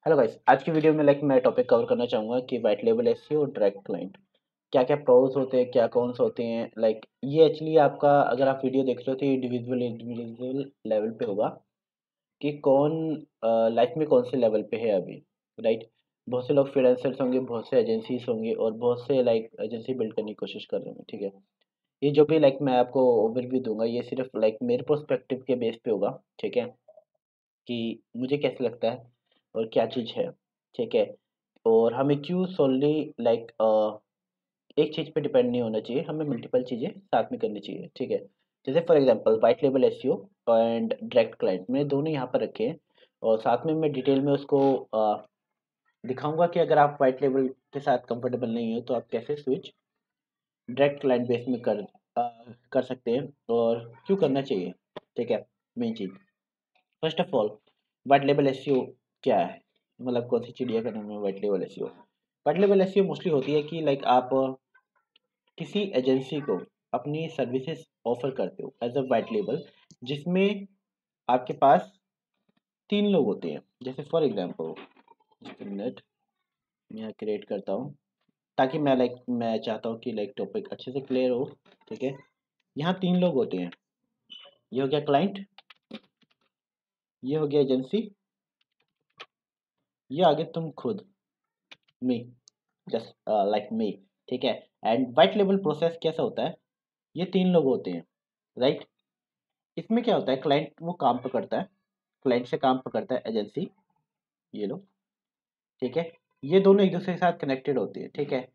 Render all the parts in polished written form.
Hello guys, आज की video में मैं टॉपिक कवर करना चाहूँगा कि वाइट लेबल एसईओ और डायरेक्ट क्लाइंट क्या क्या प्रोस होते हैं, क्या कौन्स होते हैं। ये एक्चुअली आपका, अगर आप वीडियो देख रहे हो तो ये इंडिविजुअल लेवल पे होगा कि कौन लाइफ में कौन से लेवल पे है अभी। राइट। बहुत से लोग फ्रीलांसर्स होंगे, बहुत से एजेंसीज होंगे और बहुत से एजेंसी बिल्ड करने की कोशिश कर रहे होंगे। ठीक है। ये जो भी मैं आपको ओवरव्यू दूंगा, ये सिर्फ मेरे पर्सपेक्टिव के बेस पे होगा। ठीक है। कि मुझे कैसे लगता है और क्या चीज़ है। ठीक है। और हमें क्यों सोनली एक चीज़ पे डिपेंड नहीं होना चाहिए, हमें मल्टीपल चीज़ें साथ में करनी चाहिए। ठीक है। जैसे for example white label SEO and direct client, मैंने दोनों यहाँ पर रखे हैं और साथ में मैं डिटेल में उसको दिखाऊंगा कि अगर आप वाइट लेबल के साथ कंफर्टेबल नहीं हो तो आप कैसे स्विच डायरेक्ट क्लाइंट बेस में कर सकते हैं और क्यों करना चाहिए। ठीक है। Main cheese, first of all, white label SEO क्या है, मतलब कौन सी चिड़िया का नाम है white label SEO. White label SEO mostly होती है कि आप किसी एजेंसी को अपनी सर्विसेज ऑफर करते हो एज अ वाइट लेबल, जिसमें आपके पास तीन लोग होते हैं। जैसे for example, just a minute, मैं यहाँ क्रिएट करता हूँ ताकि मैं चाहता हूँ कि टॉपिक अच्छे से क्लियर हो। ठीक है। यहाँ तीन लोग होते हैं, ये हो गया क्लाइंट, ये हो गया एजेंसी, ये आगे तुम खुद, मी, जस्ट लाइक मी। ठीक है। एंड वाइट लेबल प्रोसेस कैसा होता है, ये तीन लोग होते हैं। राइट। इसमें क्या होता है, क्लाइंट वो काम पकड़ता है, क्लाइंट से काम पकड़ता है एजेंसी, ये लोग। ठीक है। ये दोनों एक दूसरे के साथ कनेक्टेड होते हैं। ठीक है।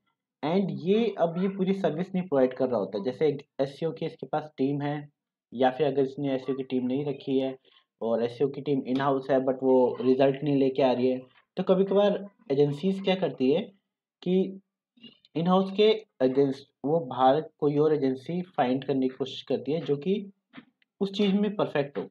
एंड ये पूरी सर्विस नहीं प्रोवाइड कर रहा होता। जैसे एसईओ की इसके पास टीम है, या फिर अगर इसने एसईओ की टीम नहीं रखी है और एसईओ की टीम इन हाउस है बट वो रिजल्ट नहीं लेके आ रही है, तो कभी कभार एजेंसीज क्या करती है कि इन हाउस के अगेंस्ट वो बाहर कोई और एजेंसी फाइंड करने की कोशिश करती है जो कि उस चीज़ में परफेक्ट हो।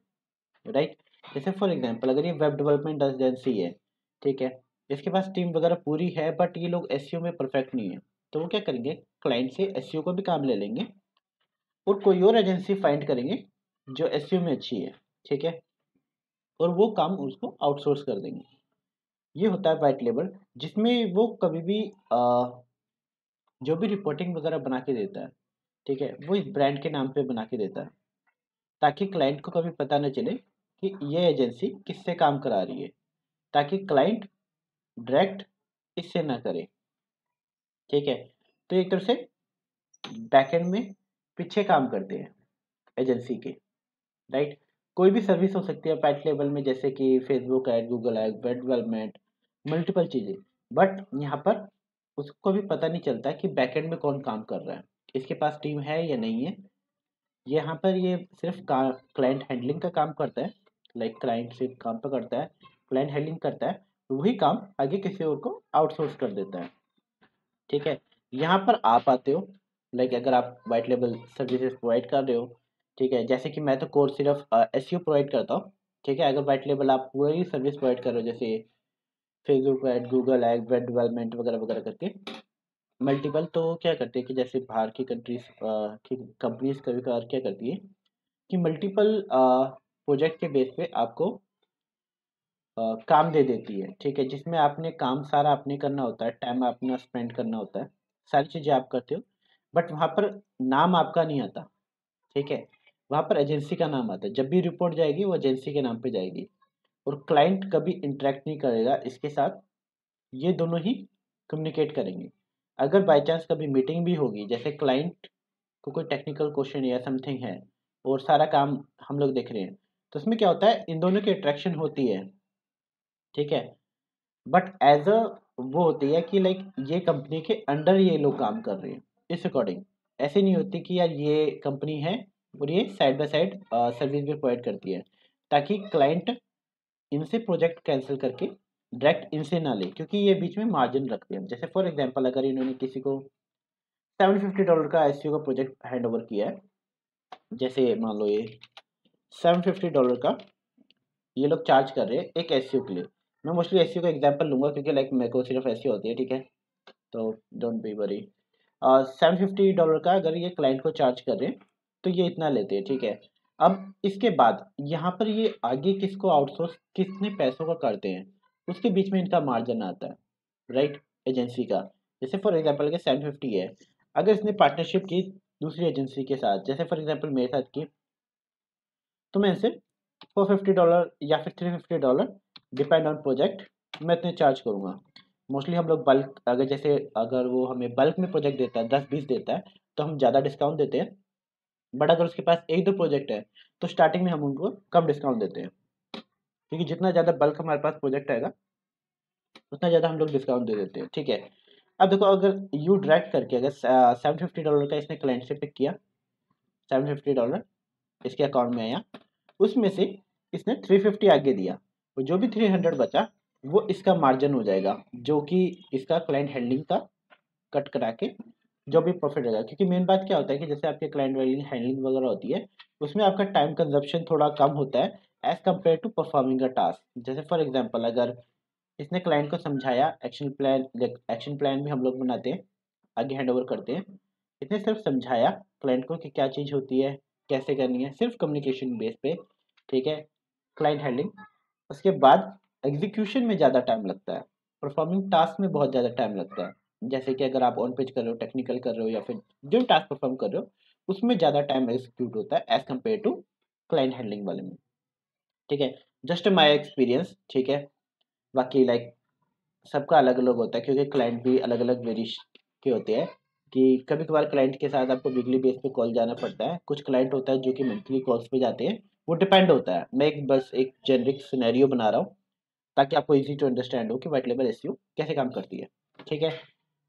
राइट। जैसे फॉर एग्जांपल, अगर ये वेब डेवलपमेंट एजेंसी है, ठीक है, इसके पास टीम वगैरह पूरी है बट ये लोग एसईओ में परफेक्ट नहीं है, तो वो क्या करेंगे, क्लाइंट से एसईओ को भी काम ले लेंगे और कोई और एजेंसी फाइंड करेंगे जो एसईओ में अच्छी है। ठीक है। और वो काम उसको आउटसोर्स कर देंगे। ये होता है वाइट लेबल, जिसमें वो कभी भी जो भी रिपोर्टिंग वगैरह बना के देता है, ठीक है, वो इस ब्रांड के नाम पे बना के देता है, ताकि क्लाइंट को कभी पता न चले कि ये एजेंसी किससे काम करा रही है, ताकि क्लाइंट डायरेक्ट इससे ना करे। ठीक है। तो एक तरह से बैकएंड में पीछे काम करते हैं एजेंसी के। राइट। कोई भी सर्विस हो सकती है वाइट लेबल में, जैसे कि Facebook ad, Google add, web development, multiple चीज़ें। बट यहाँ पर उसको भी पता नहीं चलता कि बैकएंड में कौन काम कर रहा है, इसके पास टीम है या नहीं है। यहाँ पर ये सिर्फ क्लाइंट हैंडलिंग का काम करता है, क्लाइंट सिर्फ काम पर करता है, क्लाइंट हैंडलिंग करता है, वही काम आगे किसी और को आउटसोर्स कर देता है। ठीक है। यहाँ पर आप आते हो, अगर आप वाइट लेबल सर्विसेज प्रोवाइड कर रहे हो, ठीक है, जैसे कि मैं तो कोर्स सिर्फ एसईओ प्रोवाइड करता हूँ। ठीक है। अगर वाइट लेबल आप पूरी सर्विस प्रोवाइड कर रहे हो, जैसे Facebook ad, Google add, web development वगैरह वगैरह करके मल्टीपल, तो क्या करते हैं कि जैसे बाहर की कंट्रीज की कंपनीज कभी कभार क्या करती है कि मल्टीपल प्रोजेक्ट के बेस पे आपको काम दे देती है। ठीक है। जिसमें आपने काम सारा अपने करना होता है, टाइम अपना स्पेंड करना होता है, सारी चीज़ें आप करते हो, बट वहाँ पर नाम आपका नहीं आता। ठीक है। वहाँ पर एजेंसी का नाम आता है, जब भी रिपोर्ट जाएगी वो एजेंसी के नाम पे जाएगी और क्लाइंट कभी इंटरेक्ट नहीं करेगा इसके साथ। ये दोनों ही कम्युनिकेट करेंगे। अगर बाई चांस कभी मीटिंग भी होगी, जैसे क्लाइंट को कोई टेक्निकल क्वेश्चन या समथिंग है और सारा काम हम लोग देख रहे हैं, तो उसमें क्या होता है, इन दोनों की अट्रैक्शन होती है। ठीक है। बट एज अ वो होती है कि ये कंपनी के अंडर ये लोग काम कर रहे हैं, इस अकॉर्डिंग। ऐसे नहीं होती कि यार ये कंपनी है और ये साइड बाय साइड सर्विस भी प्रोवाइड करती है, ताकि क्लाइंट इनसे प्रोजेक्ट कैंसिल करके डायरेक्ट इनसे ना ले, क्योंकि ये बीच में मार्जिन रखते हैं। जैसे फॉर एग्जांपल, अगर इन्होंने किसी को $750 का एसईओ का प्रोजेक्ट हैंड ओवर किया है, जैसे मान लो ये $750 का ये लोग चार्ज कर रहे हैं एक एसईओ के लिए। मैं मोस्टली एसईओ का एग्जांपल लूंगा क्योंकि मेरे को सिर्फ एसईओ होती है। ठीक है। तो डोंट बी वरी। $750 का अगर ये क्लाइंट को चार्ज कर रहे हैं तो ये इतना लेते हैं। ठीक है। अब इसके बाद यहाँ पर ये आगे किसको आउटसोर्स, कितने पैसों का करते हैं, उसके बीच में इनका मार्जिन आता है, राइट, एजेंसी का। जैसे फॉर एग्जांपल अगर 750 है, अगर इसने पार्टनरशिप की दूसरी एजेंसी के साथ, जैसे फॉर एग्जांपल मेरे साथ की, तो मैं इनसे $450 या फिर $350, डिपेंड ऑन प्रोजेक्ट, मैं इतने चार्ज करूँगा। मोस्टली हम लोग बल्क, अगर जैसे अगर वो हमें बल्क में प्रोजेक्ट देता है, 10-20 देता है, तो हम ज़्यादा डिस्काउंट देते हैं। बट अगर उसके पास 1-2 प्रोजेक्ट है, तो स्टार्टिंग में हम उनको कम डिस्काउंट देते हैं, क्योंकि जितना ज़्यादा बल्क हमारे पास प्रोजेक्ट आएगा, उतना ज़्यादा हम लोग डिस्काउंट दे देते हैं, ठीक है। अब देखो, अगर यू डायरेक्ट करके अगर $750 का इसने क्लाइंट से पिक किया, $750 इसके अकाउंट में आया, उसमें से इसने 350 आगे दिया, और जो भी 300 बचा वो इसका मार्जिन हो जाएगा, जो कि इसका क्लाइंट हैंडलिंग का कट करा के जो भी प्रॉफिट रहेगा। क्योंकि मेन बात क्या होता है कि जैसे आपके क्लाइंट हैंडलिंग वगैरह होती है, उसमें आपका टाइम कंजप्शन थोड़ा कम होता है as compared to performing a task. जैसे फॉर एग्जांपल अगर इसने क्लाइंट को समझाया, एक्शन प्लान भी हम लोग बनाते हैं, आगे हैंड ओवर करते हैं। इसने सिर्फ समझाया क्लाइंट को कि क्या चीज़ होती है, कैसे करनी है, सिर्फ कम्युनिकेशन बेस पे, ठीक है, क्लाइंट हैंडलिंग। उसके बाद एग्जीक्यूशन में ज़्यादा टाइम लगता है, परफॉर्मिंग टास्क में बहुत ज़्यादा टाइम लगता है। जैसे कि अगर आप ऑन पेज कर रहे हो, टेक्निकल कर रहे हो, या फिर जो टास्क परफॉर्म कर रहे हो, उसमें ज़्यादा टाइम एग्जीक्यूट होता है as compared to client handling वाले में, ठीक है। जस्ट माई एक्सपीरियंस, ठीक है। बाकी लाइक सबका अलग अलग होता है, क्योंकि क्लाइंट भी अलग अलग वेरिएश के होते हैं, कि कभी कभार क्लाइंट के साथ आपको वीकली बेस पे कॉल जाना पड़ता है, कुछ क्लाइंट होता है जो कि मंथली कॉल्स पे जाते हैं, वो डिपेंड होता है। मैं बस एक जेनरिक सिनेरियो बना रहा हूँ, ताकि आपको इजी टू अंडरस्टैंड हो कि व्हाइट लेवल एसईओ कैसे काम करती है, ठीक है।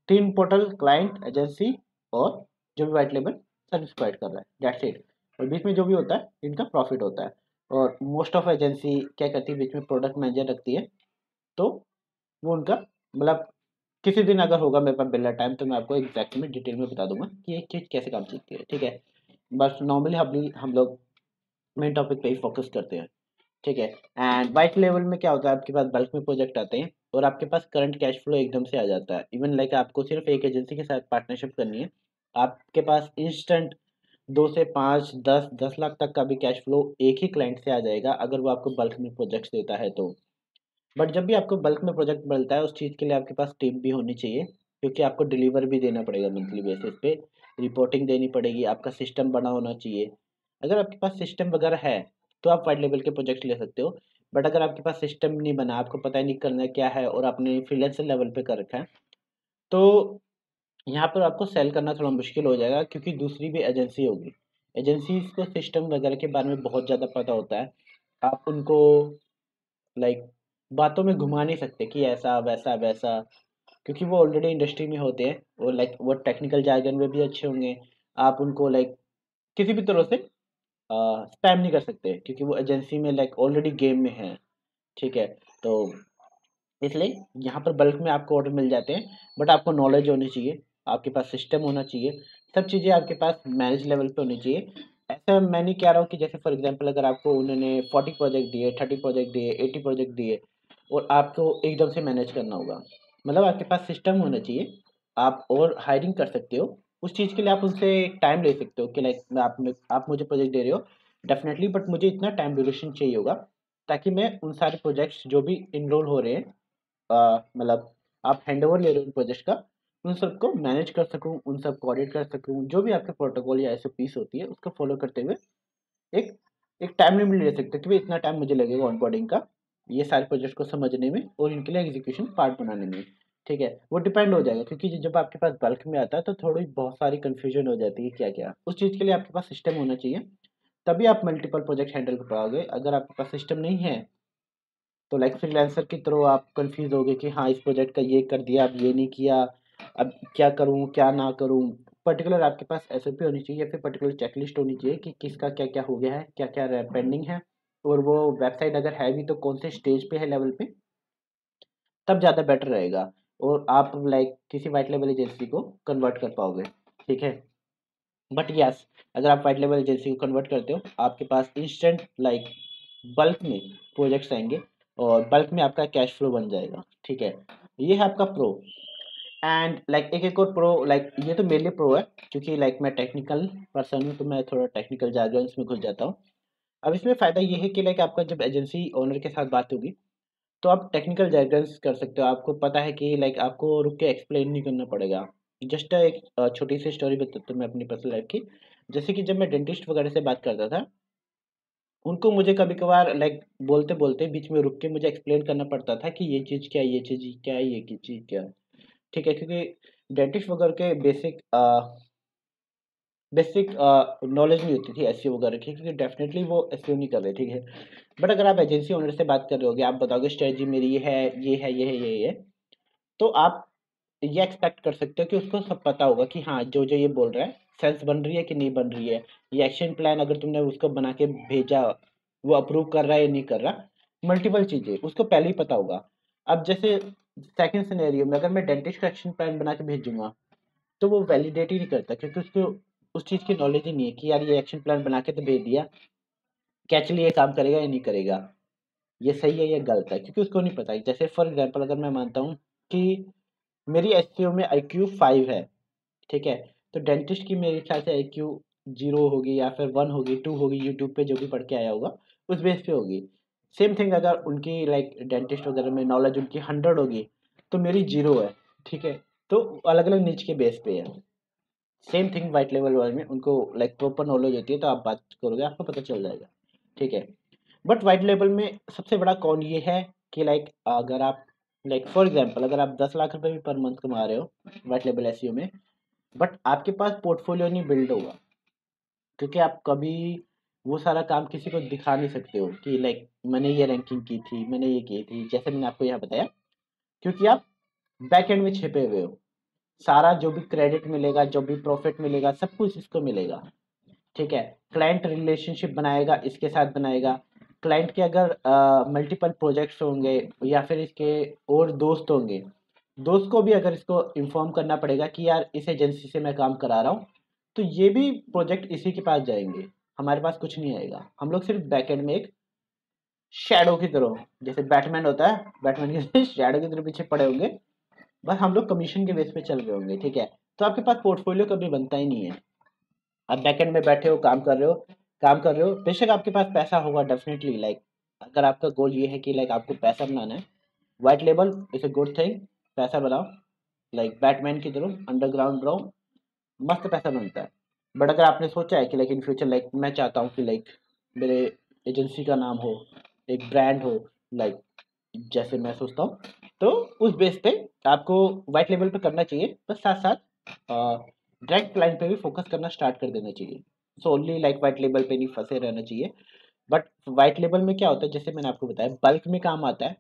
3 पोर्टल, क्लाइंट, एजेंसी, और जो भी व्हाइट लेवल सर्विस प्रोवाइड कर रहा है, दैट्स इट। और बीच में जो भी होता है इनका प्रॉफिट होता है। और मोस्ट ऑफ एजेंसी क्या करती है, बीच में प्रोडक्ट मैनेजर रखती है, तो वो उनका मतलब, किसी दिन अगर होगा मेरे पास बिल्ला टाइम, तो मैं आपको एग्जैक्ट में डिटेल में बता दूंगा कि ये चीज़ कैसे काम करती है, ठीक है। बस नॉर्मली हम लोग मेन टॉपिक पे ही फोकस करते हैं, ठीक है। एंड वाइट लेवल में क्या होता है, आपके पास बल्क में प्रोजेक्ट आते हैं, और आपके पास करंट कैश फ्लो एकदम से आ जाता है। इवन लाइक आपको सिर्फ एक एजेंसी के साथ पार्टनरशिप करनी है, आपके पास इंस्टेंट 2 से 5, 10 लाख तक का भी कैश फ्लो एक ही क्लाइंट से आ जाएगा, अगर वो आपको बल्क में प्रोजेक्ट देता है तो। बट जब भी आपको बल्क में प्रोजेक्ट मिलता है, उस चीज़ के लिए आपके पास टीम भी होनी चाहिए, क्योंकि आपको डिलीवर भी देना पड़ेगा मंथली बेसिस पे, रिपोर्टिंग देनी पड़ेगी, आपका सिस्टम बना होना चाहिए। अगर आपके पास सिस्टम वगैरह है, तो आप वाइट लेवल के प्रोजेक्ट ले सकते हो। बट अगर आपके पास सिस्टम नहीं बना, आपको पता ही नहीं करना क्या है, और आपने फ्रीलांसर लेवल पे कर रखा है, तो यहाँ पर आपको सेल करना थोड़ा मुश्किल हो जाएगा, क्योंकि दूसरी भी एजेंसी होगी। एजेंसीज को सिस्टम वगैरह के बारे में बहुत ज़्यादा पता होता है। आप उनको लाइक बातों में घुमा नहीं सकते कि ऐसा वैसा वैसा, क्योंकि वो ऑलरेडी इंडस्ट्री में होते हैं, और लाइक वो टेक्निकल जार्गन में भी अच्छे होंगे। आप उनको लाइक किसी भी तरह से स्पैम नहीं कर सकते, क्योंकि वो एजेंसी में लाइक ऑलरेडी गेम में है, ठीक है। तो इसलिए यहाँ पर बल्क में आपको ऑर्डर मिल जाते हैं, बट आपको नॉलेज होनी चाहिए, आपके पास सिस्टम होना चाहिए, सब चीज़ें आपके पास मैनेज लेवल पे होनी चाहिए। ऐसा मैं नहीं कह रहा हूँ कि जैसे फॉर एग्जांपल अगर आपको उन्होंने 40 प्रोजेक्ट दिए, 30 प्रोजेक्ट दिए, 80 प्रोजेक्ट दिए, और आपको एकदम से मैनेज करना होगा। मतलब आपके पास सिस्टम होना चाहिए, आप और हायरिंग कर सकते हो। उस चीज़ के लिए आप उनसे टाइम ले सकते हो कि लाइक आप मुझे प्रोजेक्ट दे रहे हो डेफिनेटली, बट मुझे इतना टाइम ड्यूरेशन चाहिए होगा, ताकि मैं उन सारे प्रोजेक्ट्स जो भी इनरोल हो रहे हैं, मतलब आप हैंडओवर ले रहे हो उन प्रोजेक्ट का, उन सबको मैनेज कर सकूं, उन सब कोऑर्डिनेट कर सकूं, जो भी आपके प्रोटोकॉल या एसओपीस होती है उसको फॉलो करते हुए एक एक टाइम लिमिट ले सकते हो कि भाई इतना टाइम मुझे लगेगा ऑनबोर्डिंग का, ये सारे प्रोजेक्ट को समझने में और इनके लिए एग्जीक्यूशन पार्ट बनाने में, ठीक है। वो डिपेंड हो जाएगा, क्योंकि जब आपके पास बल्क में आता है तो थोड़ी बहुत सारी कंफ्यूजन हो जाती है क्या क्या, उस चीज़ के लिए आपके पास सिस्टम होना चाहिए, तभी आप मल्टीपल प्रोजेक्ट हैंडल कर पाओगे। अगर आपके पास सिस्टम नहीं है, तो लाइक फ्रीलांसर की तरह आप कंफ्यूज होगे कि हाँ इस प्रोजेक्ट का ये कर दिया, अब ये नहीं किया, अब क्या करूँ क्या ना करूँ। पर्टिकुलर आपके पास एसओपी होनी चाहिए, या फिर पर्टिकुलर चेकलिस्ट होनी चाहिए कि किसका क्या क्या हो गया है, क्या क्या पेंडिंग है, और वो वेबसाइट अगर है भी तो कौन से स्टेज पे है लेवल पे, तब ज़्यादा बेटर रहेगा, और आप लाइक किसी वाइट लेवल एजेंसी को कन्वर्ट कर पाओगे, ठीक है। बट यस, अगर आप वाइट लेवल एजेंसी को कन्वर्ट करते हो, आपके पास इंस्टेंट लाइक बल्क में प्रोजेक्ट्स आएंगे, और बल्क में आपका कैश फ्लो बन जाएगा, ठीक है। ये है आपका प्रो। एंड लाइक एक और प्रो, लाइक ये तो मेरे लिए प्रो है, क्योंकि लाइक मैं टेक्निकल पर्सन हूँ, तो मैं थोड़ा टेक्निकल जार्गन्स में घुस जाता हूँ। अब इसमें फ़ायदा ये है कि लाइक आपका जब एजेंसी ओनर के साथ बात होगी, तो आप टेक्निकल jargons कर सकते हो, आपको पता है कि लाइक आपको रुक के एक्सप्लेन नहीं करना पड़ेगा। जस्ट एक छोटी सी स्टोरी बताता हूँ मैं अपनी पर्सनल लाइफ की। जैसे कि जब मैं डेंटिस्ट वगैरह से बात करता था, उनको मुझे कभी-कभार लाइक बोलते-बोलते बीच में रुक के मुझे एक्सप्लेन करना पड़ता था कि ये चीज़ क्या है, ये चीज़ क्या है, ये की चीज़ क्या है। ठीक है? क्योंकि डेंटिस्ट वगैरह के बेसिक नॉलेज नहीं होती थी एसईओ वगैरह की, क्योंकि डेफ़िनेटली वो एसईओ नहीं कर रहे, ठीक है? बट अगर आप एजेंसी ओनर से बात कर रहे होगे, आप बताओगे स्ट्रैटेजी मेरी ये है, ये है, ये है, ये है, तो आप ये एक्सपेक्ट कर सकते हो कि उसको सब पता होगा कि हाँ, जो-जो ये बोल रहा है, सेंस बन रही है कि नहीं बन रही है। ये एक्शन प्लान अगर तुमने उसको बना के भेजा, वो अप्रूव कर रहा है या नहीं कर रहा, मल्टीपल चीज़ें उसको पहले ही पता होगा। अब जैसे सेकंड सिनेरियो में अगर मैं डेंटिस्ट का एक्शन प्लान बना के भेजूँगा, तो वो वैलिडेट ही नहीं करता, क्योंकि उसको उस चीज़ की नॉलेज ही नहीं है कि यार ये एक्शन प्लान बना के तो भेज दिया, कि एक्चुअली ये काम करेगा या नहीं करेगा, ये सही है या गलत है, क्योंकि उसको नहीं पता है। जैसे फॉर एग्ज़ाम्पल अगर मैं मानता हूँ कि मेरी एसईओ में आईक्यू 5 है, ठीक है? तो डेंटिस्ट की मेरे ख्याल से आईक्यू 0 होगी या फिर 1 होगी, 2 होगी, यूट्यूब पे जो भी पढ़ के आया होगा, उस बेस पे होगी। सेम थिंग अगर उनकी लाइक डेंटिस्ट वगैरह में नॉलेज उनकी 100 होगी, तो मेरी 0 है, ठीक है? तो अलग-अलग निच के बेस पे है। सेम थिंग व्हाइट लेवल वाले में उनको लाइक प्रॉपर नॉलेज होती है, तो आप बात करोगे आपको पता चल जाएगा, ठीक है? बट व्हाइट लेवल में सबसे बड़ा कॉन ये है कि लाइक अगर आप लाइक फॉर एग्जांपल अगर आप 10 लाख रुपए भी पर मंथ कमा रहे हो व्हाइट लेवल एसईओ में, बट आपके पास पोर्टफोलियो नहीं बिल्ड होगा, क्योंकि आप कभी वो सारा काम किसी को दिखा नहीं सकते हो कि लाइक मैंने ये रैंकिंग की थी, मैंने ये की थी, जैसे मैंने आपको यहाँ बताया, क्योंकि आप बैक एंड में छिपे हुए हो। सारा जो भी क्रेडिट मिलेगा, जो भी प्रॉफिट मिलेगा, सब कुछ इसको मिलेगा, ठीक है? क्लाइंट रिलेशनशिप बनाएगा, इसके साथ बनाएगा। क्लाइंट के अगर मल्टीपल प्रोजेक्ट्स होंगे या फिर इसके और दोस्त होंगे, दोस्त को भी अगर इसको इन्फॉर्म करना पड़ेगा कि यार इस एजेंसी से मैं काम करा रहा हूँ, तो ये भी प्रोजेक्ट इसी के पास जाएँगे। हमारे पास कुछ नहीं आएगा। हम लोग सिर्फ़ बैकएंड में एक शैडो की तरह, जैसे बैटमैन होता है, बैटमैन के शैडो की तरह पीछे पड़े होंगे, बस हम लोग कमीशन के बेस पे चल रहे होंगे, ठीक है? तो आपके पास पोर्टफोलियो कभी बनता ही नहीं है। आप बैकएंड में बैठे हो, काम कर रहे हो, बेशक आपके पास पैसा होगा डेफ़िनेटली लाइक अगर आपका गोल ये है कि लाइक आपको पैसा बनाना है, white label is a good thing, पैसा बनाओ, लाइक बैटमैन की तरह अंडरग्राउंड रहो, मस्त पैसा बनता है। बट अगर आपने सोचा है कि लाइक इन फ्यूचर लाइक मैं चाहता हूँ कि लाइक मेरे एजेंसी का नाम हो, एक ब्रांड हो, लाइक जैसे मैं सोचता हूँ, तो उस बेस पे आपको व्हाइट लेवल पे करना चाहिए, बस साथ-साथ डायरेक्ट क्लाइंट पे भी फ़ोकस करना स्टार्ट कर देना चाहिए। सोनली लाइक व्हाइट लेवल पे नहीं फँसे रहना चाहिए। बट व्हाइट लेवल में क्या होता है, जैसे मैंने आपको बताया बल्क में काम आता है,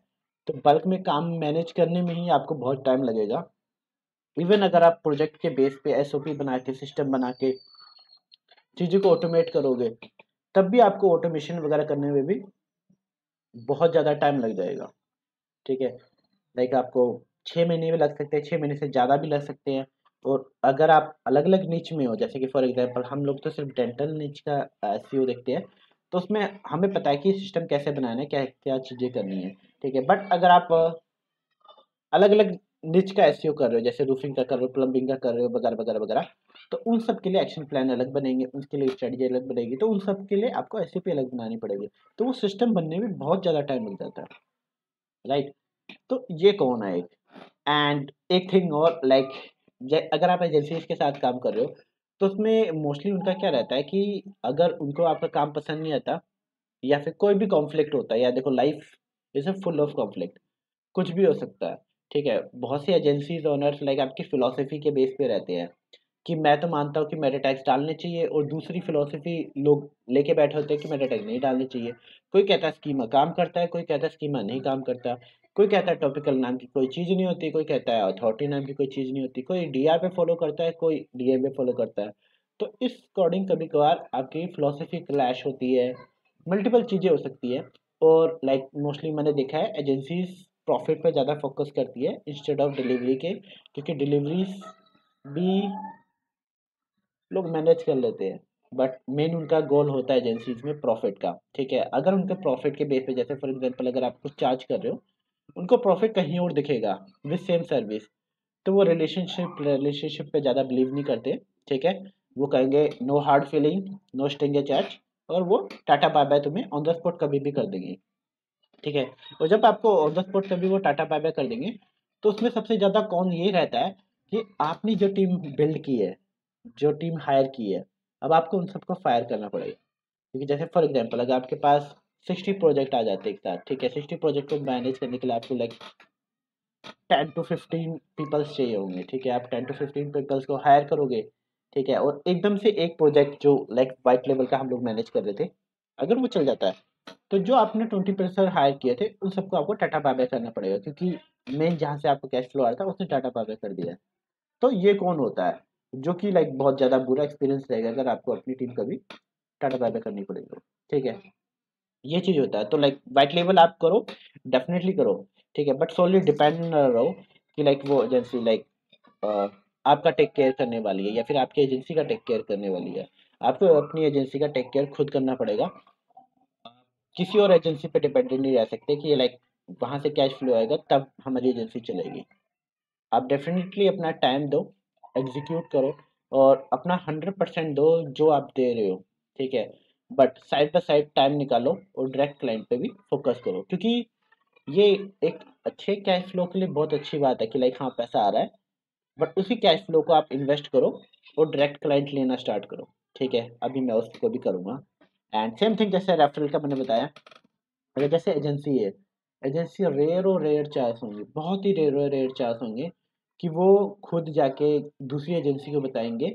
तो बल्क में काम मैनेज करने में ही आपको बहुत टाइम लगेगा। इवन अगर आप प्रोजेक्ट के बेस पे एसओपी बना के, सिस्टम बना के चीज़ों को ऑटोमेट करोगे, तब भी आपको ऑटोमेशन वगैरह करने में भी बहुत ज़्यादा टाइम लग जाएगा, ठीक है? लाइक आपको 6 महीने भी लग सकते हैं, 6 महीने से ज़्यादा भी लग सकते हैं। और अगर आप अलग-अलग निच में हो, जैसे कि फॉर एग्ज़ाम्पल हम लोग तो सिर्फ़ डेंटल निच का एसईओ देखते हैं, तो उसमें हमें पता है कि सिस्टम कैसे बनाना है, क्या-क्या चीज़ें करनी है, ठीक है? बट अगर आप अलग-अलग निच का एसईओ कर रहे हो, जैसे रूफिंग का कर रहे हो, प्लम्बिंग का कर रहे हो, वगैरह, वगैरह, वगैरह, तो उन सब के लिए एक्शन प्लान अलग बनेंगे, उसके लिए स्ट्रैटेजी अलग बनेगी, तो उन सब के लिए आपको एसओपी अलग बनानी पड़ेगी। तो वो सिस्टम बनने में बहुत ज़्यादा टाइम लग जाता है, राइट? तो ये कौन है एक एंड एक थिंग और लाइक अगर आप एजेंसीज के साथ काम कर रहे हो, तो उसमें मोस्टली उनका क्या रहता है कि अगर उनको आपका काम पसंद नहीं आता या फिर कोई भी कॉन्फ्लिक्ट होता है, या देखो life is a full of conflict, कुछ भी हो सकता है, ठीक है? बहुत सी एजेंसीज ओनर्स लाइक आपकी फिलोसफी के बेस पे रहते हैं कि मैं तो मानता हूँ कि मेरे टैक्स डालने चाहिए, और दूसरी फिलोसफी लोग लेके बैठे होते हैं कि मेरे टैक्स नहीं डालने चाहिए। कोई कहता है स्कीमा काम करता है, कोई कहता है स्कीमा नहीं काम करता, कोई कहता है टॉपिकल नाम की कोई चीज़ नहीं होती, कोई कहता है अथॉरिटी नाम की कोई चीज़ नहीं होती, कोई डीआर पे फॉलो करता है, कोई डीएम पे फॉलो करता है। तो इस अकॉर्डिंग कभी कभार आपकी फिलोसफी क्लैश होती है, मल्टीपल चीज़ें हो सकती है। और लाइक मोस्टली मैंने देखा है एजेंसीज प्रॉफिट पे ज़्यादा फोकस करती है इंस्टेड ऑफ डिलीवरी के, क्योंकि डिलीवरीज भी लोग मैनेज कर लेते हैं, बट मेन उनका गोल होता है एजेंसीज में प्रॉफिट का, ठीक है? अगर उनके प्रॉफिट के बेस पे, जैसे फॉर एग्जांपल अगर आप कुछ चार्ज कर रहे हो, उनको प्रॉफिट कहीं और दिखेगा विद सेम सर्विस, तो वो रिलेशनशिप पे ज़्यादा बिलीव नहीं करते, ठीक है? वो कहेंगे no hard feeling, no string charge, और वो टाटा बाय बाय तुम्हें ऑन द स्पॉट कभी भी कर देंगे। ठीक है। और जब आपको ऑन द स्पॉट कभी वो टाटा बाय बाय कर देंगे, तो उसमें सबसे ज़्यादा कौन ये रहता है कि आपने जो टीम बिल्ड की है, जो टीम हायर की है, अब आपको उन सबको फायर करना पड़ेगा। क्योंकि जैसे फॉर एग्जांपल अगर आपके पास 60 प्रोजेक्ट आ जाते हैं एक साथ, ठीक है, 60 प्रोजेक्ट को मैनेज करने के लिए आपको लाइक 10 टू 15 पीपल्स चाहिए होंगे, ठीक है, आप 10 टू 15 पीपल्स को हायर करोगे, ठीक है, और एकदम से एक प्रोजेक्ट जो लाइक वाइट लेवल का हम लोग मैनेज कर रहे थे, अगर वो चल जाता है, तो जो आपने 20% हायर किए थे उन सबको आपको टाटा बाय बाय करना पड़ेगा, क्योंकि मेन जहाँ से आपको कैश फ्लो आ रहा था उसने टाटा बाय बाय कर दिया है। तो ये कौन होता है जो कि लाइक बहुत ज़्यादा बुरा एक्सपीरियंस रहेगा अगर आपको अपनी टीम कभी टाटा बाय बाय करनी पड़ेगी, ठीक है, ये चीज़ होता है। तो लाइक व्हाइट लेबल आप करो, डेफिनेटली करो, ठीक है, बट सोनली डिपेंड न रहो कि लाइक वो एजेंसी लाइक आपका टेक केयर करने वाली है या फिर आपकी एजेंसी का टेक केयर करने वाली है। आपको अपनी एजेंसी का टेक केयर खुद करना पड़ेगा, किसी और एजेंसी पे डिपेंडेंट नहीं रह सकते कि ये लाइक वहाँ से कैश फ्लो आएगा तब हमारी एजेंसी चलेगी। आप डेफिनेटली अपना टाइम दो, एग्जीक्यूट करो और अपना 100% दो जो आप दे रहे हो, ठीक है, but side by side time निकालो और डायरेक्ट क्लाइंट पे भी फोकस करो, क्योंकि ये एक अच्छे कैश फ्लो के लिए बहुत अच्छी बात है कि लाइक हाँ पैसा आ रहा है, बट उसी कैश फ्लो को आप इन्वेस्ट करो और डायरेक्ट क्लाइंट लेना स्टार्ट करो, ठीक है, अभी मैं उसको भी करूँगा। एंड सेम थिंग जैसे रेफरल का मैंने बताया, अगर जैसे एजेंसी है, एजेंसी रेयर और रेयर चांस होंगे, बहुत ही रेयर और रेयर चांस होंगे कि वो खुद जाके दूसरी एजेंसी को बताएंगे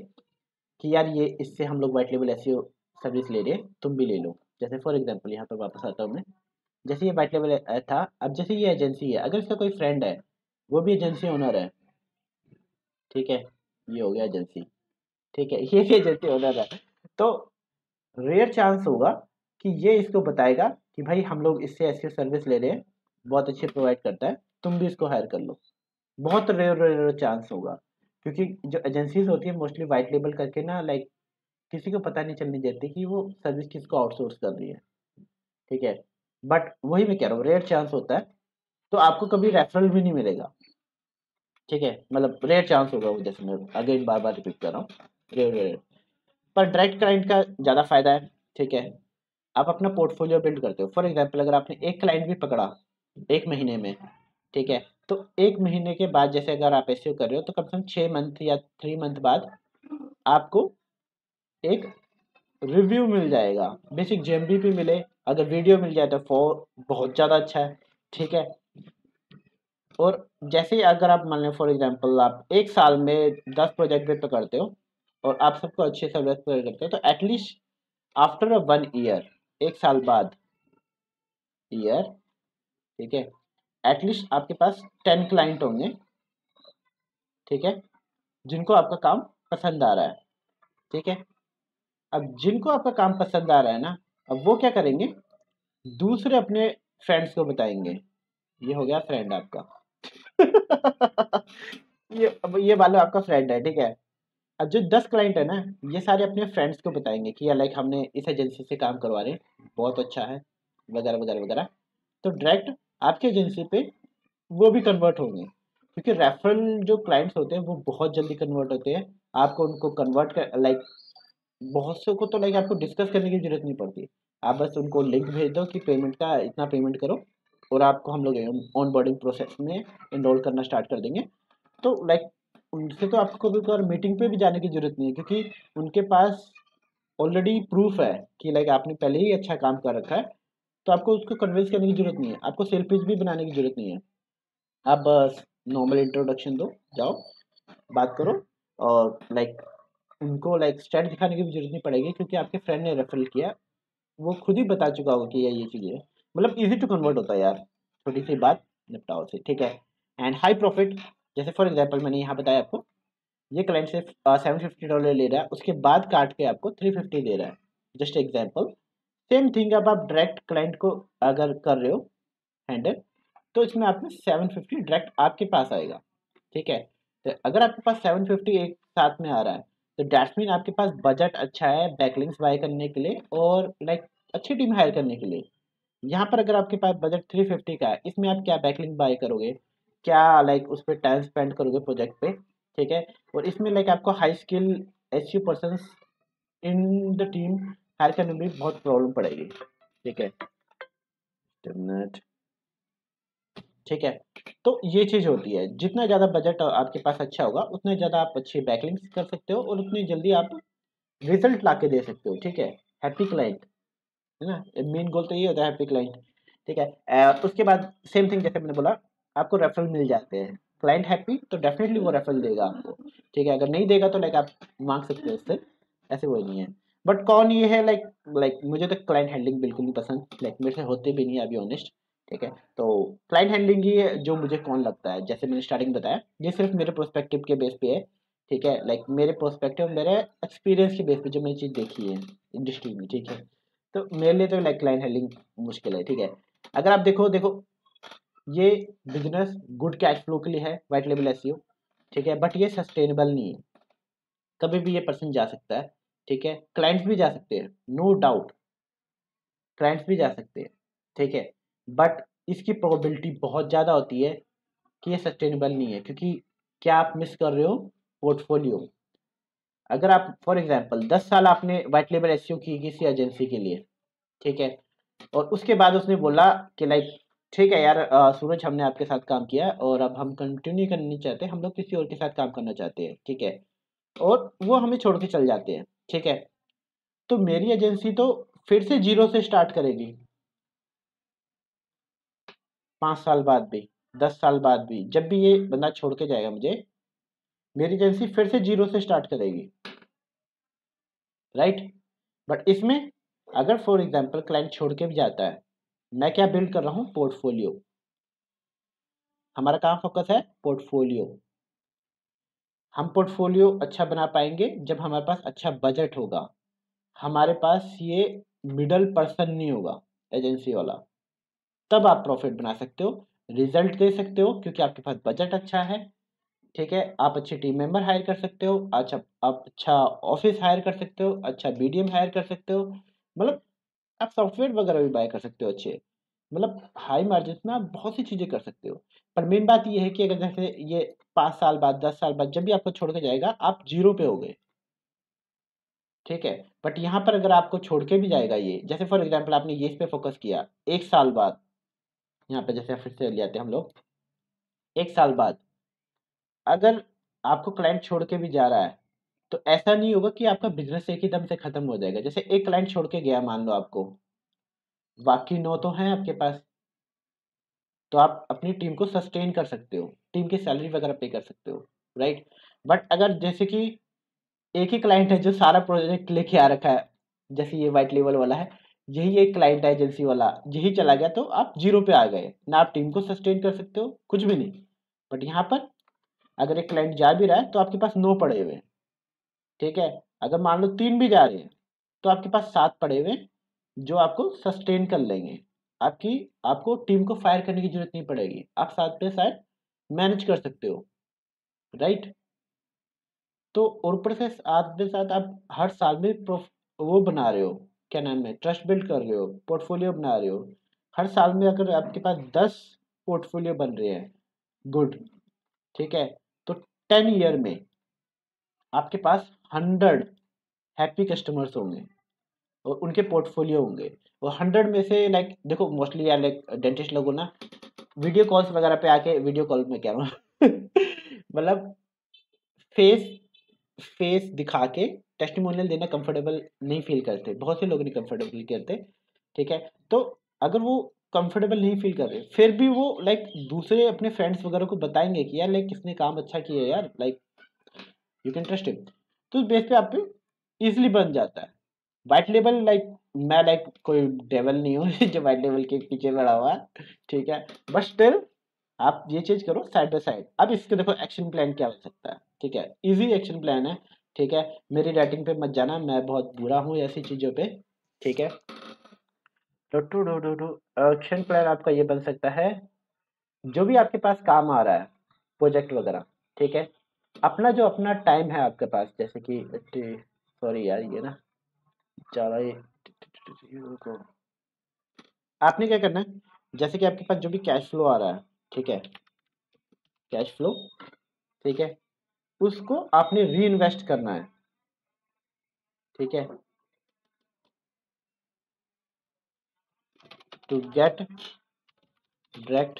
कि यार ये इससे हम लोग वाइट लेवल ऐसी सर्विस ले रहे हैं, तुम भी ले लो। जैसे फॉर एग्जांपल यहाँ पर वापस आता हूँ मैं, जैसे ये वाइट लेवल था, अब जैसे ये एजेंसी है, अगर इसका कोई फ्रेंड है वो भी एजेंसी ओनर है, ठीक है, ये हो गया एजेंसी, ठीक है, ये भी एजेंसी ओनर है, तो रेयर चांस होगा कि ये इसको बताएगा कि भाई हम लोग इससे ऐसी सर्विस ले रहे हैं, बहुत अच्छी प्रोवाइड करता है, तुम भी इसको हायर कर लो। बहुत रेयर रेयर चांस होगा, क्योंकि जो एजेंसीज होती है मोस्टली वाइट लेबल करके ना लाइक किसी को पता नहीं चलने देती कि वो सर्विस किसको आउटसोर्स कर रही है, ठीक है, बट वही मैं कह रहा हूँ रेयर चांस होता है, तो आपको कभी रेफरल भी नहीं मिलेगा, ठीक है, मतलब रेयर चांस होगा वो, जैसे मैं अगेन बार बार रिपीट कर रहा हूँ, रेयर रेयर। पर डायरेक्ट क्लाइंट का ज़्यादा फायदा है, ठीक है, आप अपना पोर्टफोलियो बिल्ड करते हो। फॉर एग्जांपल अगर आपने एक क्लाइंट भी पकड़ा एक महीने में, ठीक है, तो एक महीने के बाद जैसे अगर आप एसईओ कर रहे हो तो कम से कम 6 मंथ या 3 मंथ बाद आपको एक रिव्यू मिल जाएगा, बेसिक जेएमबी मिले, अगर वीडियो मिल जाए तो बहुत ज़्यादा अच्छा है, ठीक है। और जैसे ही अगर आप मान लें फॉर एग्जांपल आप एक साल में 10 प्रोजेक्ट पे करते हो और आप सबको अच्छे सर्विस प्रोवाइड करते हो, तो एटलीस्ट आफ्टर 1 ईयर, एक साल बाद, ईयर, ठीक है, एटलीस्ट आपके पास 10 क्लाइंट होंगे, ठीक है, जिनको आपका काम पसंद आ रहा है, ठीक है। अब जिनको आपका काम पसंद आ रहा है ना, अब वो क्या करेंगे, दूसरे अपने फ्रेंड्स को बताएंगे, ये हो गया फ्रेंड आपका। ये अब ये मान लो आपका फ्रेंड है, ठीक है, अब जो 10 क्लाइंट है ना, ये सारे अपने फ्रेंड्स को बताएंगे कि यार लाइक हमने इस एजेंसी से काम करवा रहे हैं, बहुत अच्छा है, वगैरह वगैरह वगैरह, तो डायरेक्ट आपकी एजेंसी पे वो भी कन्वर्ट होंगे, क्योंकि रेफरल जो क्लाइंट्स होते हैं वो बहुत जल्दी कन्वर्ट होते हैं। आपको उनको कन्वर्ट कर लाइक बहुत से को तो लाइक आपको डिस्कस करने की जरूरत नहीं पड़ती, आप बस उनको लिंक भेज दो कि पेमेंट का इतना पेमेंट करो और आपको हम लोग ऑन बोर्डिंग प्रोसेस में इनरोल करना स्टार्ट कर देंगे। तो लाइक उनसे तो आपको कभी कभार मीटिंग पे भी जाने की जरूरत नहीं है, क्योंकि उनके पास ऑलरेडी प्रूफ है कि लाइक आपने पहले ही अच्छा काम कर रखा है, तो आपको उसको कन्विंस करने की जरूरत नहीं है, आपको सेल पिच भी बनाने की जरूरत नहीं है। आप बस नॉर्मल इंट्रोडक्शन दो, जाओ बात करो, और लाइक उनको लाइक स्टैट दिखाने की भी जरूरत नहीं पड़ेगी, क्योंकि आपके फ्रेंड ने रेफरल किया, वो खुद ही बता चुका होगा कि ये चीज़ है, मतलब इजी टू कन्वर्ट होता है यार, छोटी सी बात, निपटाओ से, ठीक है। एंड हाई प्रॉफिट, जैसे फॉर एग्जाम्पल मैंने यहाँ बताया आपको, ये क्लाइंट से $750 ले रहा है, उसके बाद काट के आपको 350 दे रहा है, जस्ट एग्जाम्पल। सेम थिंग अब आप डायरेक्ट क्लाइंट को अगर कर रहे हो हैंडल, तो इसमें आपको 750 डायरेक्ट आपके पास आएगा, ठीक है। तो अगर आपके पास 750 एक साथ में आ रहा है, तो डैट्स मीन आपके पास बजट अच्छा है बैकलिंक्स बाय करने के लिए और लाइक अच्छी टीम हायर करने के लिए। यहाँ पर अगर आपके पास बजट 350 का है, इसमें आप क्या बैकलिंक बाय करोगे, क्या लाइक उस पर टाइम स्पेंड करोगे प्रोजेक्ट पे, ठीक है। और इसमें लाइक आपको हाई स्किल एसयू person in the team hire करने में भी बहुत प्रॉब्लम पड़ेगी, ठीक है। ठीक है। तो ये चीज़ होती है, जितना ज़्यादा बजट आपके पास अच्छा होगा उतने ज़्यादा आप अच्छी बैकलिंक्स कर सकते हो और उतनी जल्दी आप रिजल्ट ला के दे सकते हो। ठीक है, हैप्पी क्लाइंट है ना, मेन गोल तो ये होता है हैप्पी क्लाइंट। ठीक है, उसके बाद सेम थिंग जैसे मैंने बोला, आपको रेफरल मिल जाते हैं, क्लाइंट हैप्पी तो डेफिनेटली वो रेफरल देगा आपको। ठीक है, अगर नहीं देगा तो लाइक आप मांग सकते हो उससे, ऐसे वो नहीं है। बट कौन ये है लाइक लाइक मुझे तो क्लाइंट हैंडलिंग बिल्कुल नहीं पसंद, लाइक मेरे से होते भी नहीं है अभी ऑनेस्ट। ठीक है, तो क्लाइंट हैंडलिंग ही है जो मुझे कौन लगता है, जैसे मैंने स्टार्टिंग बताया, ये सिर्फ मेरे प्रोस्पेक्टिव के बेस पे है। ठीक है, लाइक मेरे प्रोस्पेक्टिव, मेरे एक्सपीरियंस के बेस पे जो मैंने चीज़ देखी है इंडस्ट्री में। ठीक है, तो मेरे लिए तो लाइक क्लाइंट हैंडलिंग मुश्किल है। ठीक है, अगर आप देखो देखो ये बिजनेस गुड कैश फ्लो के लिए है, वाइट लेवल एसईओ। ठीक है, बट ये सस्टेनेबल नहीं है, कभी भी ये पर्सन जा सकता है। ठीक है, क्लाइंट्स भी जा सकते हैं, नो डाउट, क्लाइंट्स भी जा सकते हैं। ठीक है, बट इसकी प्रोबेबिलिटी बहुत ज़्यादा होती है कि ये सस्टेनेबल नहीं है, क्योंकि क्या आप मिस कर रहे हो पोर्टफोलियो। अगर आप फॉर एग्जांपल 10 साल आपने वाइट लेवल एसईओ की किसी एजेंसी के लिए, ठीक है, और उसके बाद उसने बोला कि लाइक ठीक है यार, सूरज हमने आपके साथ काम किया और अब हम कंटिन्यू करना नहीं चाहते, हम लोग किसी और के साथ काम करना चाहते हैं। ठीक है, और वो हमें छोड़ के चल जाते हैं। ठीक है, तो मेरी एजेंसी तो फिर से जीरो से स्टार्ट करेगी, 5 साल बाद भी, 10 साल बाद भी, जब भी ये बंदा छोड़ के जाएगा मुझे, मेरी एजेंसी फिर से जीरो से स्टार्ट करेगी। राइट, बट इसमें अगर फॉर एग्जाम्पल क्लाइंट छोड़ के भी जाता है, मैं क्या बिल्ड कर रहा हूँ, पोर्टफोलियो। हमारा कहाँ फोकस है, पोर्टफोलियो। हम पोर्टफोलियो अच्छा बना पाएंगे जब हमारे पास अच्छा बजट होगा, हमारे पास ये मिडल पर्सन नहीं होगा एजेंसी वाला, तब आप प्रॉफिट बना सकते हो, रिजल्ट दे सकते हो, क्योंकि आपके पास बजट अच्छा है। ठीक है, आप अच्छे टीम मेंबर हायर कर सकते हो, अच्छा आप अच्छा ऑफिस हायर कर सकते हो, अच्छा बीडीएम हायर कर सकते हो, मतलब आप सॉफ्टवेयर वगैरह भी बाय कर सकते हो अच्छे, मतलब हाई मार्जिन में आप बहुत सी चीज़ें कर सकते हो। पर मेन बात ये है कि अगर जैसे ये 5 साल बाद, 10 साल बाद जब भी आपको छोड़ के जाएगा, आप जीरो पे हो गए। ठीक है, बट यहाँ पर अगर आपको छोड़ के भी जाएगा ये, जैसे फॉर एग्जाम्पल आपने ये इस पे फोकस किया, 1 साल बाद, यहाँ पे जैसे फिर से ले आते हैं हम लोग, 1 साल बाद अगर आपको क्लाइंट छोड़ के भी जा रहा है, तो ऐसा नहीं होगा कि आपका बिजनेस एक ही दम से खत्म हो जाएगा। जैसे एक क्लाइंट छोड़ के गया मान लो आपको, बाकी 9 तो हैं आपके पास, तो आप अपनी टीम को सस्टेन कर सकते हो, टीम की सैलरी वगैरह पे कर सकते हो। राइट, बट अगर जैसे कि एक ही क्लाइंट है जो सारा प्रोजेक्ट लेके आ रखा है, जैसे ये वाइट लेवल वाला है, यही एक क्लाइंट है एजेंसी वाला, यही चला गया, तो आप जीरो पे आ गए ना, आप टीम को सस्टेन कर सकते हो कुछ भी नहीं। बट यहाँ पर अगर एक क्लाइंट जा भी रहा है तो आपके पास 9 पड़े हुए हैं। ठीक है, अगर मान लो 3 भी जा रहे हैं तो आपके पास 7 पड़े हुए हैं, जो आपको सस्टेन कर लेंगे। आपकी आपको टीम को फायर करने की जरूरत नहीं पड़ेगी, आप साथ पे साथ मैनेज कर सकते हो। राइट, तो और ऊपर से साथ में साथ आप हर साल में वो बना रहे हो, क्या नाम है, ट्रस्ट बिल्ड कर रहे हो, पोर्टफोलियो बना रहे हो। हर साल में अगर आपके पास 10 पोर्टफोलियो बन रहे हैं, गुड, ठीक है, तो 10 ईयर में आपके पास 100 हैप्पी कस्टमर्स होंगे और उनके पोर्टफोलियो होंगे। और 100 में से लाइक देखो मोस्टली यार लाइक डेंटिस्ट लोगों ना वीडियो कॉल्स वगैरह पे आके, वीडियो कॉल में कह रहा हूँ मतलब फेस फेस दिखा के टेस्टिमोनियल देना कंफर्टेबल नहीं फील करते, बहुत से लोग नहीं कंफर्टेबल फील करते। ठीक है, तो अगर वो कंफर्टेबल नहीं फील कर रहे, फिर भी वो लाइक दूसरे अपने फ्रेंड्स वगैरह को बताएंगे कि यार लाइक किसने काम अच्छा किया है यार, like you can trust him, तो उस बेस पे आप पे इजिली बन जाता है। व्हाइट लेवल लाइक मैं लाइक कोई डेवल नहीं हूँ जो व्हाइट लेवल के पीछे पड़ा हुआ है। ठीक है, बट स्टिल आप ये चीज करो साइड बाय साइड। अब इसके देखो एक्शन प्लान क्या हो सकता है। ठीक है, इजी एक्शन प्लान है। ठीक है, मेरी राइटिंग पे मत जाना, मैं बहुत बुरा हूँ ऐसी चीजों पे। ठीक है, तो टू एक्शन प्लान आपका ये बन सकता है, जो भी आपके पास काम आ रहा है, प्रोजेक्ट वगैरह, ठीक है, अपना जो अपना टाइम है आपके पास, जैसे कि सॉरी यार ये ना ज़्यादा ही रुको। आपने क्या करना है, जैसे कि आपके पास जो भी कैश फ्लो आ रहा है, ठीक है, कैश फ्लो, ठीक है, उसको आपने री इन्वेस्ट करना है। ठीक है, to get direct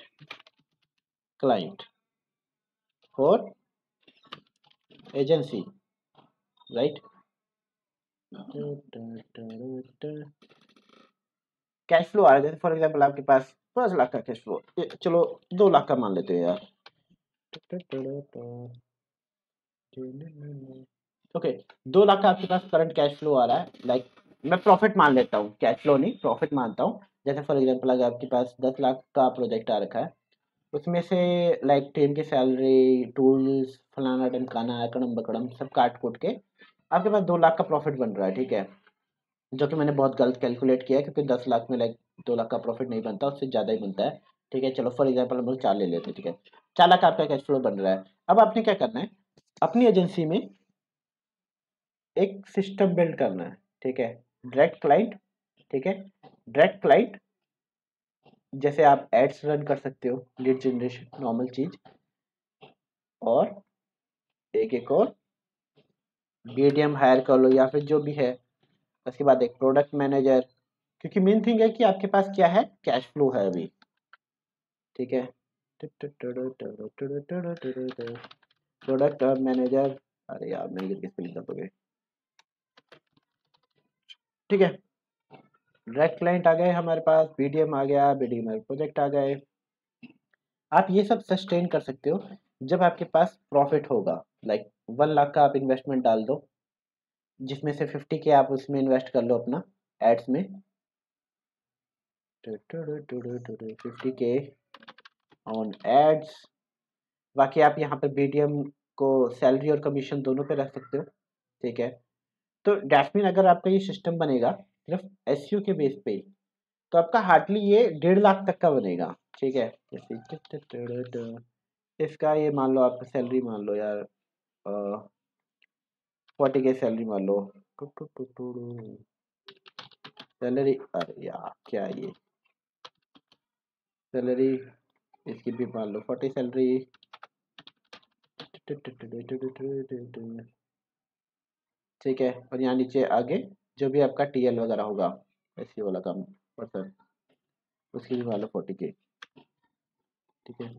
client for agency, right. Cash flow आ रहा है, जैसे फॉर एग्जांपल आपके पास 5 लाख का कैश फ्लो, चलो 2 लाख का मान लेते हैं यार। ओके, 2 लाख का आपके पास करंट कैश फ्लो आ रहा है, लाइक मैं प्रॉफिट मान लेता हूँ, कैश फ्लो नहीं प्रॉफिट मानता हूँ। जैसे फॉर एग्जांपल अगर आपके पास 10 लाख का प्रोजेक्ट आ रखा है, उसमें से लाइक टीम की सैलरी, टूल्स, फलाना ढमकाना, अकड़म बकड़म सब काट कूट के आपके पास 2 लाख का प्रॉफिट बन रहा है, ठीक है। जो कि मैंने बहुत गलत कैलकुलेट किया है, क्योंकि 10 लाख में लाइक 2 लाख का प्रॉफिट नहीं बनता, उससे ज़्यादा ही बनता है, ठीक है। चलो फॉर एग्जाम्पल हम लोग 4 ले लेते हैं, ठीक है। 4 लाख का आपका कैश फ्लो बन रहा है। अब आपने क्या करना है, अपनी एजेंसी में एक सिस्टम बिल्ड करना है, ठीक है। डायरेक्ट क्लाइंट, ठीक है। डायरेक्ट क्लाइंट जैसे आप एड्स रन कर सकते हो, लीड जनरेशन नॉर्मल चीज, और एक एक और बीडीएम हायर कर लो या फिर जो भी है। उसके बाद एक प्रोडक्ट मैनेजर, क्योंकि मेन थिंग है कि आपके पास क्या है, कैश फ्लो है अभी, ठीक है। प्रोडक्ट मैनेजर, अरे यार मेरी गलती स्पेलिंग गलत हो गई, ठीक है। डायरेक्ट क्लाइंट आ गए हमारे पास, बीडीएम आ गया, बीडीएम प्रोजेक्ट आ गए। आप ये सब सस्टेन कर सकते हो जब आपके पास प्रॉफिट होगा, लाइक 1 लाख का आप इन्वेस्टमेंट डाल दो, जिसमें से 50 के आप उसमें इन्वेस्ट कर लो अपना एड्स में, 50 के ऑन एड्स। बाकी आप यहाँ पर बीडीएम को सैलरी और कमीशन दोनों पे रख सकते हो, ठीक है। तो डैशमीन अगर आपका ये सिस्टम बनेगा सिर्फ एसयू के बेस पे, तो आपका हार्डली ये 1.5 लाख तक का बनेगा, ठीक है। जैसे इसका ये मान लो, आपका सैलरी मान लो यार 40 के सैलरी मान लो, सैलरी, अरे यार क्या ये सैलरी, इसकी भी मान लो 40 सैलरी, ठीक है। और यहाँ नीचे आगे जो भी आपका टीएल वगैरह होगा, ऐसी वाला काम पर्सन, उसकी भी मान लो 40 के, ठीक है।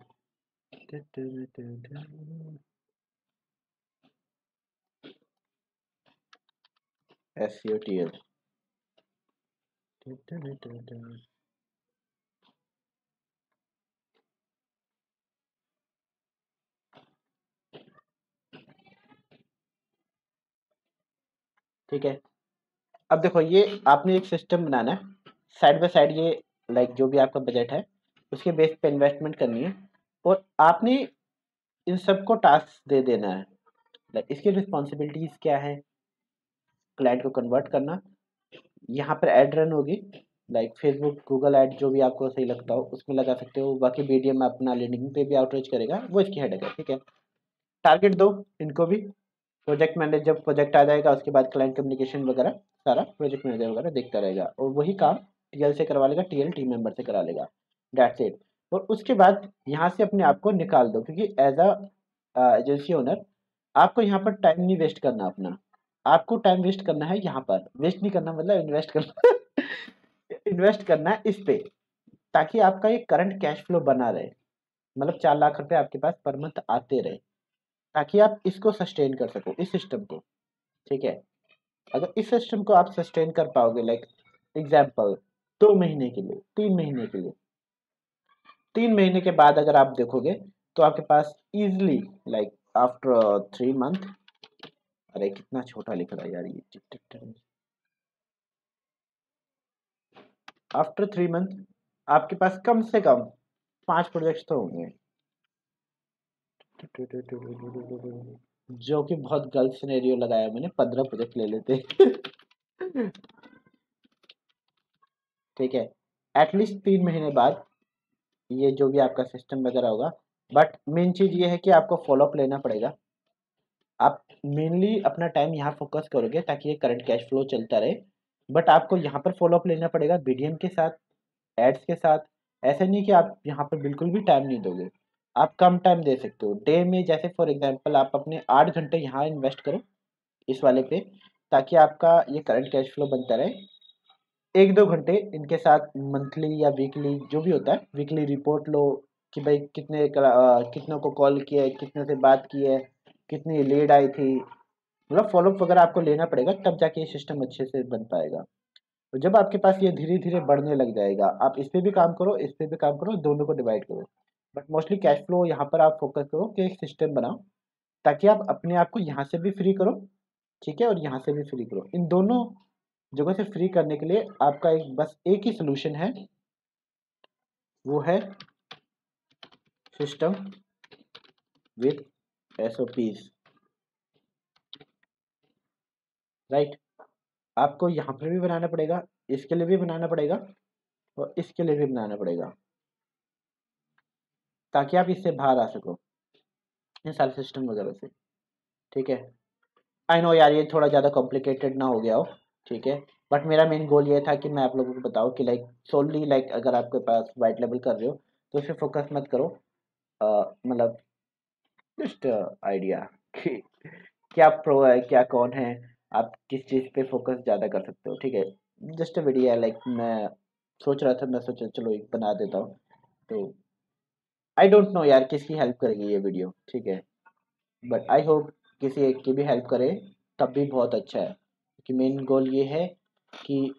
SCOTL, ठीक है। अब देखो ये आपने एक सिस्टम बनाना है, साइड बाय साइड ये लाइक जो भी आपका बजट है उसके बेस पे इन्वेस्टमेंट करनी है, और आपने इन सबको टास्क दे देना है। लाइक इसकी रिस्पॉन्सिबिलिटीज क्या है, क्लाइंट को कन्वर्ट करना, यहाँ पर एड रन होगी, लाइक फेसबुक गूगल एड जो भी आपको सही लगता हो उसमें लगा सकते हो। बाकी बीडीएम अपना लिंक्डइन पे भी आउटरीच करेगा, वो इसकी हेडेक है, ठीक है। टारगेट दो इनको भी, प्रोजेक्ट मैनेजर जब प्रोजेक्ट आ जाएगा उसके बाद क्लाइंट कम्युनिकेशन वगैरह सारा प्रोजेक्ट मैनेजर वगैरह देखता रहेगा, और वही काम टीएल से करवा लेगा, टीएल टीम मेंबर से करा लेगा, दैट्स इट। और उसके बाद यहाँ से अपने आप को निकाल दो, क्योंकि एज अ एजेंसी ओनर आपको यहाँ पर टाइम नहीं वेस्ट करना अपना, आपको टाइम वेस्ट करना है यहाँ पर, वेस्ट नहीं करना मतलब इन्वेस्ट करना इन्वेस्ट करना है इस पे, ताकि आपका ये करंट कैश फ्लो बना रहे, मतलब 4 लाख रुपए आपके पास पर मंथ आते रहे, ताकि आप इसको सस्टेन कर सको इस सिस्टम को, ठीक है। अगर इस सिस्टम को आप सस्टेन कर पाओगे, लाइक एग्जाम्पल 2 महीने के लिए, 3 महीने के लिए, 3 महीने के बाद अगर आप देखोगे तो आपके पास इजिली लाइक आफ्टर 3 मंथ, अरे कितना छोटा लिख रहा है यार ये, आफ्टर 3 मंथ आपके पास कम से कम 5 प्रोजेक्ट्स तो होंगे, जो कि बहुत गलत सिनेरियो लगाया मैंने, 15 प्रोजेक्ट ले लेते ठीक है। एटलीस्ट 3 महीने बाद ये जो भी आपका सिस्टम वगैरह होगा, बट मेन चीज ये है कि आपको फॉलोअप लेना पड़ेगा। आप मेनली अपना टाइम यहाँ फोकस करोगे ताकि ये करंट कैश फ्लो चलता रहे, बट आपको यहाँ पर फॉलोअप लेना पड़ेगा बीडीएम के साथ, एड्स के साथ। ऐसा नहीं कि आप यहाँ पर बिल्कुल भी टाइम नहीं दोगे, आप कम टाइम दे सकते हो डे में, जैसे फॉर एग्जांपल आप अपने 8 घंटे यहाँ इन्वेस्ट करो इस वाले पे, ताकि आपका ये करंट कैश फ्लो बनता रहे। 1-2 घंटे इनके साथ मंथली या वीकली जो भी होता है, वीकली रिपोर्ट लो, कि भाई कितनों को कॉल किया है, कितने से बात की है, कितनी लीड आई थी, मतलब फॉलोअप वगैरह आपको लेना पड़ेगा, तब जाके ये सिस्टम अच्छे से बन पाएगा। तो जब आपके पास ये धीरे धीरे बढ़ने लग जाएगा, आप इस पे भी काम करो, इस पे भी काम करो, दोनों को डिवाइड करो। बट मोस्टली कैश फ्लो यहाँ पर आप फोकस करो कि एक सिस्टम बनाओ, ताकि आप अपने आप को यहाँ से भी फ्री करो, ठीक है, और यहाँ से भी फ्री करो। इन दोनों जगह से फ्री करने के लिए आपका बस एक ही सोल्यूशन है, वो है सिस्टम विद SOPs, राइट। आपको यहाँ पर भी बनाना पड़ेगा, इसके लिए भी बनाना पड़ेगा, और इसके लिए भी बनाना पड़ेगा, ताकि आप इससे बाहर आ सको, इन सारे सिस्टम वगैरह से, ठीक है। आई नो यार, ये थोड़ा ज़्यादा कॉम्प्लिकेटेड ना हो गया हो, ठीक है, बट मेरा मेन गोल ये था कि मैं आप लोगों को बताऊँ कि लाइक सोनली लाइक अगर आपके पास वाइट लेवल कर रहे हो तो उस पर फोकस मत करो, मतलब जस्ट आइडिया कि क्या प्रो है, क्या कौन है, आप किस चीज़ पे फोकस ज़्यादा कर सकते हो, ठीक है। जस्ट वीडियो है, लाइक मैं सोच रहा था, मैं सोचा चलो एक बना देता हूँ। तो आई डोंट नो यार किसकी हेल्प करेगी ये वीडियो, ठीक है, बट आई होप किसी एक की भी हेल्प करे, तब भी बहुत अच्छा है, कि मेन गोल ये है कि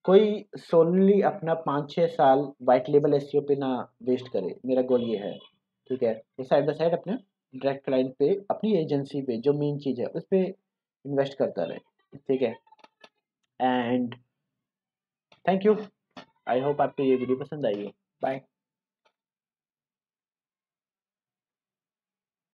कोई सोनली अपना 5-6 साल वाइट लेवल एसईओ पे ना वेस्ट करे, मेरा गोल ये है, ठीक है। वो साइड बाय साइड अपने डायरेक्ट क्लाइंट पे, अपनी एजेंसी पे जो मेन चीज़ है उस पर इन्वेस्ट करता रहे, ठीक है। And thank you, I hope आपको ये वीडियो पसंद आई हो। बाय।